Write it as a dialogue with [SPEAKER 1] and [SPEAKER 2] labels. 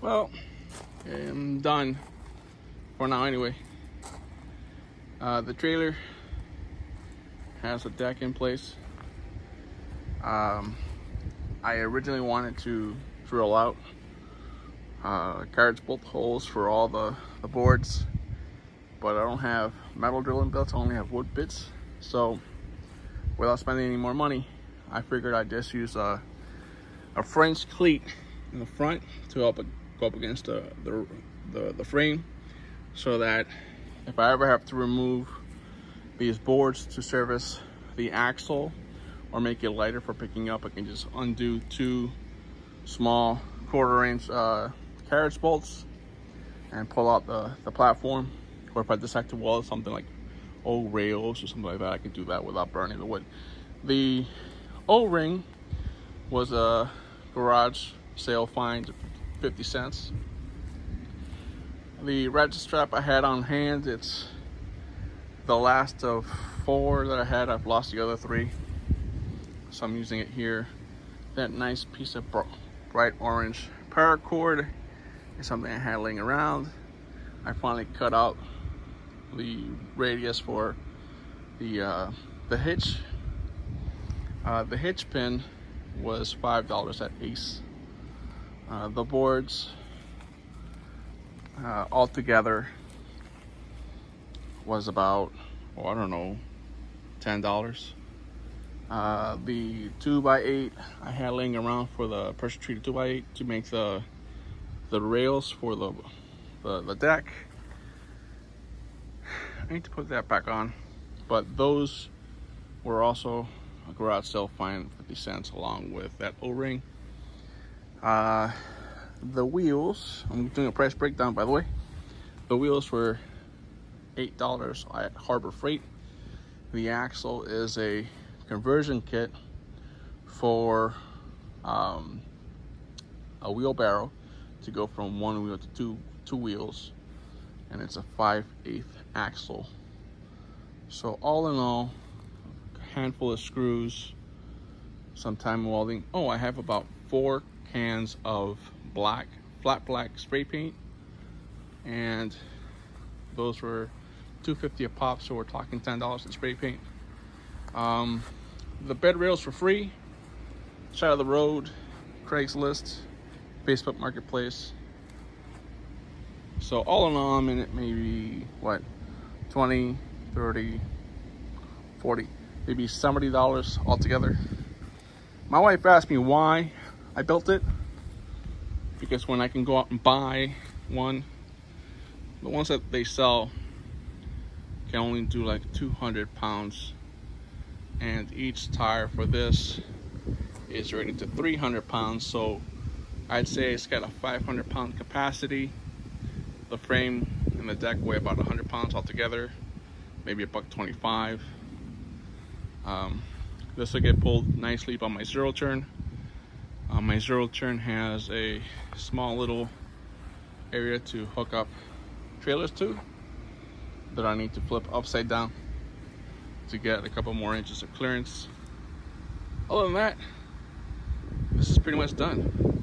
[SPEAKER 1] Well, I'm done for now anyway. The trailer has a deck in place. I originally wanted to drill out carrots bolt holes for all the boards, but I don't have metal drilling bits, I only have wood bits. So without spending any more money, I figured I'd just use a French cleat in the front to help it go up against the frame, so that if I ever have to remove these boards to service the axle or make it lighter for picking up, I can just undo two small 1/4 inch carriage bolts and pull out the platform. Or if I dissect the wall, something like O-rails or something like that, I can do that without burning the wood. The O-ring was a garage sale find, 50 cents. The ratchet strap I had on hand, it's the last of 4 that I had. I've lost the other 3, so I'm using it here. That nice piece of bright orange paracord is something I had laying around. I finally cut out the radius for the hitch. The hitch pin was $5 at Ace. The boards altogether was about, I don't know, $10. The 2x8 I had laying around for the pressure treated 2x8 to make the rails for the deck. I need to put that back on, but those were also a garage sale find, 50 cents, along with that O-ring. The wheels, I'm doing a price breakdown by the way. The wheels were $8 at Harbor Freight. The axle is a conversion kit for a wheelbarrow to go from 1 wheel to two wheels, and it's a 5/8 axle. So all in all, a handful of screws, some time welding. Oh, I have about 4 cans of flat black spray paint, and those were $2.50 a pop, so we're talking $10 in spray paint. The bed rails for free, side of the road, Craigslist, Facebook Marketplace. So all in all, I'm in it maybe what, 20, 30, 40, maybe $70 altogether. My wife asked me why I built it, because when I can go out and buy one, the ones that they sell can only do like 200 pounds, and each tire for this is rated to 300 pounds, so I'd say it's got a 500 pound capacity. The frame and the deck weigh about 100 pounds altogether, maybe $1.25. This will get pulled nicely by my zero turn. My zero turn has a small little area to hook up trailers to that I need to flip upside down to get a couple more inches of clearance. Other than that, this is pretty much done.